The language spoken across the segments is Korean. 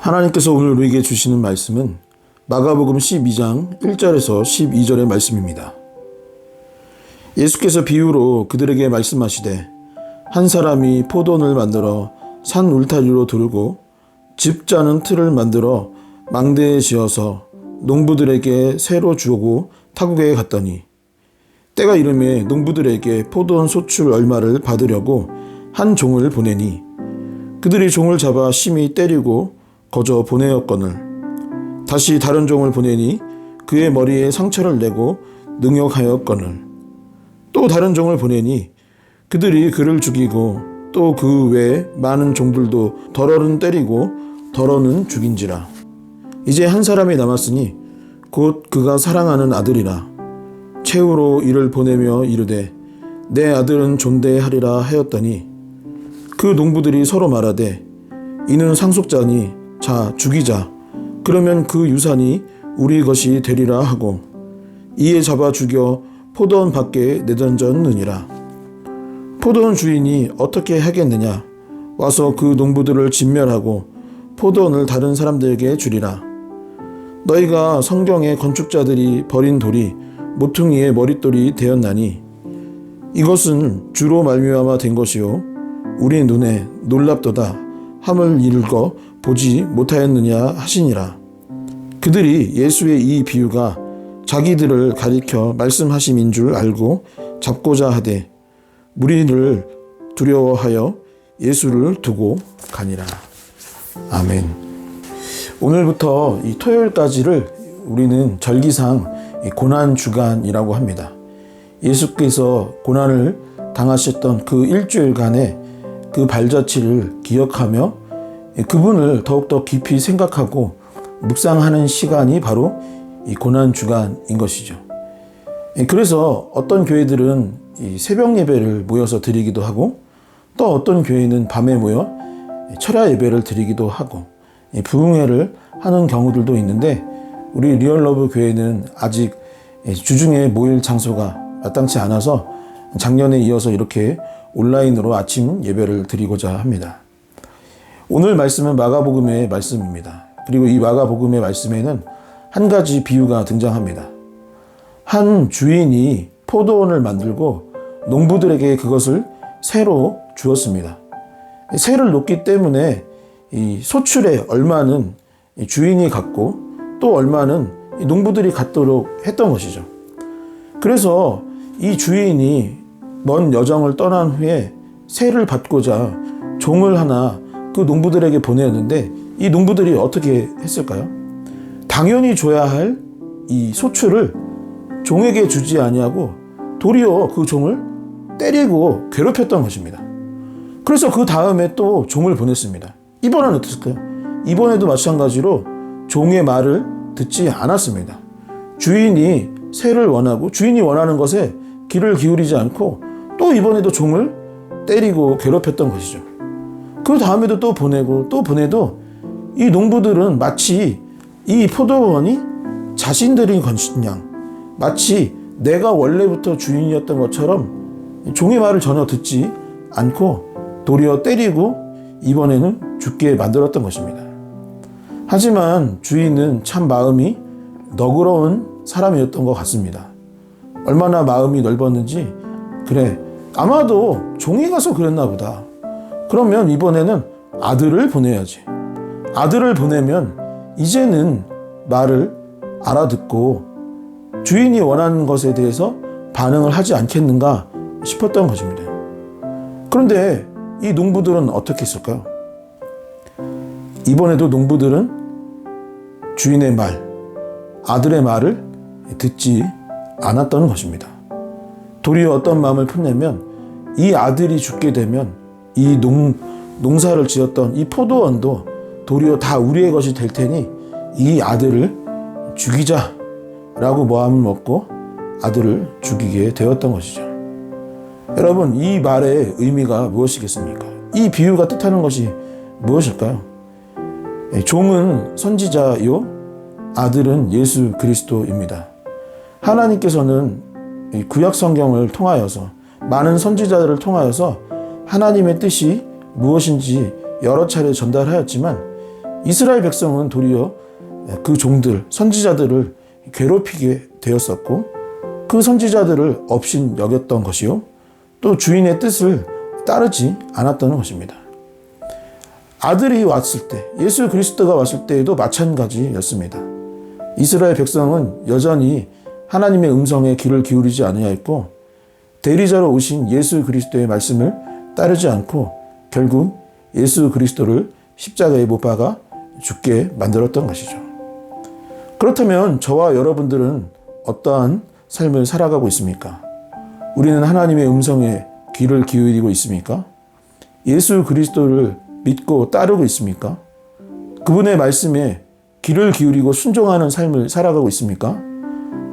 하나님께서 오늘 우리에게 주시는 말씀은 마가복음 12장 1절에서 12절의 말씀입니다. 예수께서 비유로 그들에게 말씀하시되 한 사람이 포도원을 만들어 산 울타리로 두르고 집 짜는 틀을 만들어 망대에 지어서 농부들에게 새로 주고 타국에 갔더니 때가 이르매 농부들에게 포도원 소출 얼마를 받으려고 한 종을 보내니 그들이 종을 잡아 심히 때리고 거저 보내었거늘 다시 다른 종을 보내니 그의 머리에 상처를 내고 능욕하였거늘 또 다른 종을 보내니 그들이 그를 죽이고 또 그 외에 많은 종들도 덜어는 때리고 덜어는 죽인지라. 이제 한 사람이 남았으니 곧 그가 사랑하는 아들이라. 최후로 이를 보내며 이르되 내 아들은 존대하리라 하였더니 그 농부들이 서로 말하되 이는 상속자니 자 죽이자. 그러면 그 유산이 우리 것이 되리라 하고 이에 잡아 죽여 포도원 밖에 내던졌느니라. 포도원 주인이 어떻게 하겠느냐. 와서 그 농부들을 진멸하고 포도원을 다른 사람들에게 주리라. 너희가 성경의 건축자들이 버린 돌이 모퉁이의 머릿돌이 되었나니 이것은 주로 말미암아 된 것이요 우리 눈에 놀랍도다 함을 읽어 보지 못하였느냐 하시니라. 그들이 예수의 이 비유가 자기들을 가리켜 말씀하심인 줄 알고 잡고자 하되 무리를 두려워하여 예수를 두고 가니라. 아멘. 오늘부터 이 토요일까지를 우리는 절기상 고난주간이라고 합니다. 예수께서 고난을 당하셨던 그 일주일간의 그 발자취를 기억하며 그분을 더욱더 깊이 생각하고 묵상하는 시간이 바로 이 고난주간인 것이죠. 그래서 어떤 교회들은 이 새벽 예배를 모여서 드리기도 하고 또 어떤 교회는 밤에 모여 철야 예배를 드리기도 하고 부흥회를 하는 경우들도 있는데 우리 리얼러브 교회는 아직 주중에 모일 장소가 마땅치 않아서 작년에 이어서 이렇게 온라인으로 아침 예배를 드리고자 합니다. 오늘 말씀은 마가복음의 말씀입니다. 그리고 이 마가복음의 말씀에는 한 가지 비유가 등장합니다. 한 주인이 포도원을 만들고 농부들에게 그것을 새로 주었습니다. 새를 놓기 때문에 이 소출의 얼마는 주인이 갖고 또 얼마는 농부들이 갖도록 했던 것이죠. 그래서 이 주인이 먼 여정을 떠난 후에 새를 받고자 종을 하나 그 농부들에게 보내었는데 이 농부들이 어떻게 했을까요? 당연히 줘야 할 이 소출을 종에게 주지 아니하고 도리어 그 종을 때리고 괴롭혔던 것입니다. 그래서 그 다음에 또 종을 보냈습니다. 이번엔 어땠을까요? 이번에도 마찬가지로 종의 말을 듣지 않았습니다. 주인이 새를 원하고 주인이 원하는 것에 귀를 기울이지 않고 또 이번에도 종을 때리고 괴롭혔던 것이죠. 그 다음에도 또 보내고 또 보내도 이 농부들은 마치 이 포도원이 자신들이 것이냐, 마치 내가 원래부터 주인이었던 것처럼 종의 말을 전혀 듣지 않고 도리어 때리고 이번에는 죽게 만들었던 것입니다. 하지만 주인은 참 마음이 너그러운 사람이었던 것 같습니다. 얼마나 마음이 넓었는지, 그래 아마도 종이 가서 그랬나 보다. 그러면 이번에는 아들을 보내야지. 아들을 보내면 이제는 말을 알아듣고 주인이 원하는 것에 대해서 반응을 하지 않겠는가 싶었던 것입니다. 그런데 이 농부들은 어떻게 했을까요? 이번에도 농부들은 주인의 말, 아들의 말을 듣지 않았던 것입니다. 도리어 어떤 마음을 품냐면 이 아들이 죽게 되면 이 농사를 지었던 이 포도원도 도리어 다 우리의 것이 될 테니 이 아들을 죽이자라고 마음을 먹고 아들을 죽이게 되었던 것이죠. 여러분, 이 말의 의미가 무엇이겠습니까? 이 비유가 뜻하는 것이 무엇일까요? 종은 선지자요, 아들은 예수 그리스도입니다. 하나님께서는 구약 성경을 통하여서 많은 선지자들을 통하여서 하나님의 뜻이 무엇인지 여러 차례 전달하였지만 이스라엘 백성은 도리어 그 종들, 선지자들을 괴롭히게 되었었고 그 선지자들을 업신 여겼던 것이요. 또 주인의 뜻을 따르지 않았던 것입니다. 아들이 왔을 때, 예수 그리스도가 왔을 때에도 마찬가지였습니다. 이스라엘 백성은 여전히 하나님의 음성에 귀를 기울이지 아니하였고 대리자로 오신 예수 그리스도의 말씀을 따르지 않고 결국 예수 그리스도를 십자가에 못 박아 죽게 만들었던 것이죠. 그렇다면 저와 여러분들은 어떠한 삶을 살아가고 있습니까? 우리는 하나님의 음성에 귀를 기울이고 있습니까? 예수 그리스도를 믿고 따르고 있습니까? 그분의 말씀에 귀를 기울이고 순종하는 삶을 살아가고 있습니까?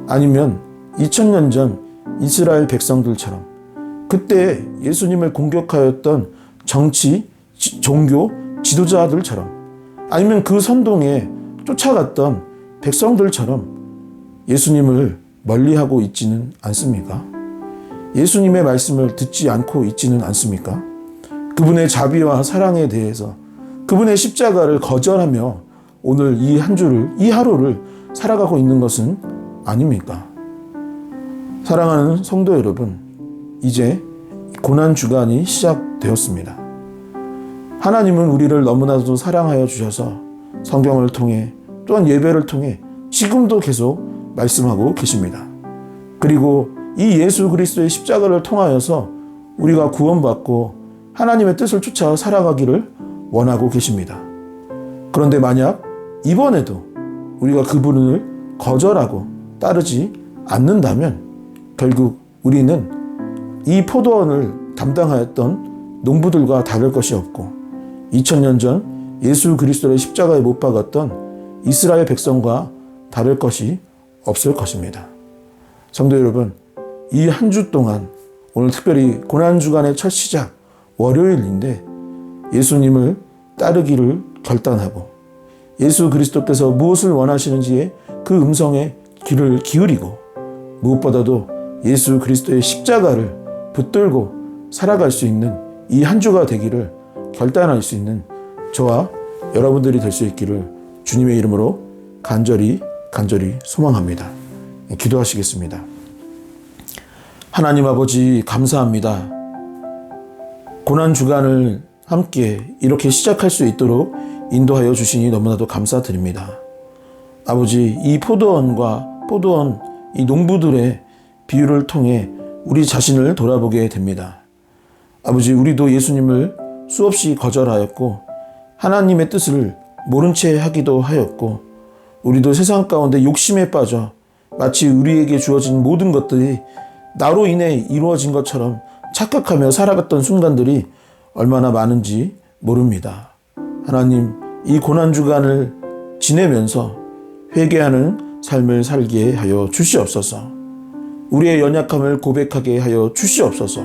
아니면 2000년 전 이스라엘 백성들처럼 그때 예수님을 공격하였던 정치, 종교, 지도자들처럼 아니면 그 선동에 쫓아갔던 백성들처럼 예수님을 멀리하고 있지는 않습니까? 예수님의 말씀을 듣지 않고 있지는 않습니까? 그분의 자비와 사랑에 대해서 그분의 십자가를 거절하며 오늘 이 하루를 살아가고 있는 것은 아닙니까? 사랑하는 성도 여러분, 이제 고난주간이 시작되었습니다. 하나님은 우리를 너무나도 사랑하여 주셔서 성경을 통해 또한 예배를 통해 지금도 계속 말씀하고 계십니다. 그리고 이 예수 그리스도의 십자가를 통하여서 우리가 구원받고 하나님의 뜻을 쫓아 살아가기를 원하고 계십니다. 그런데 만약 이번에도 우리가 그분을 거절하고 따르지 않는다면 결국 우리는 이 포도원을 담당하였던 농부들과 다를 것이 없고 2000년 전 예수 그리스도를 십자가에 못 박았던 이스라엘 백성과 다를 것이 없을 것입니다. 성도 여러분, 이 한 주 동안 오늘 특별히 고난주간의 첫 시작 월요일인데 예수님을 따르기를 결단하고 예수 그리스도께서 무엇을 원하시는지에 그 음성에 귀를 기울이고 무엇보다도 예수 그리스도의 십자가를 붙들고 살아갈 수 있는 이 한 주가 되기를 결단할 수 있는 저와 여러분들이 될 수 있기를 주님의 이름으로 간절히 소망합니다. 기도하시겠습니다. 하나님 아버지 감사합니다. 고난주간을 함께 이렇게 시작할 수 있도록 인도하여 주시니 너무나도 감사드립니다. 아버지, 이 포도원 이 농부들의 비유를 통해 우리 자신을 돌아보게 됩니다. 아버지, 우리도 예수님을 수없이 거절하였고 하나님의 뜻을 모른 채 하기도 하였고 우리도 세상 가운데 욕심에 빠져 마치 우리에게 주어진 모든 것들이 나로 인해 이루어진 것처럼 착각하며 살아갔던 순간들이 얼마나 많은지 모릅니다. 하나님, 이 고난주간을 지내면서 회개하는 삶을 살게 하여 주시옵소서. 우리의 연약함을 고백하게 하여 주시옵소서.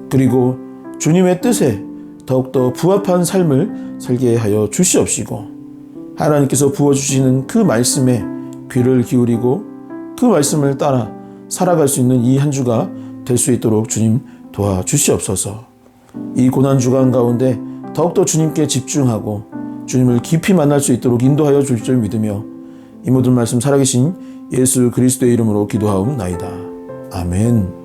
그리고 주님의 뜻에 더욱더 부합한 삶을 살게 하여 주시옵시고 하나님께서 부어주시는 그 말씀에 귀를 기울이고 그 말씀을 따라 살아갈 수 있는 이 한 주가 될 수 있도록 주님 도와주시옵소서. 이 고난주간 가운데 더욱더 주님께 집중하고 주님을 깊이 만날 수 있도록 인도하여 줄 줄 믿으며 이 모든 말씀 살아계신 예수 그리스도의 이름으로 기도하옵나이다. 아멘.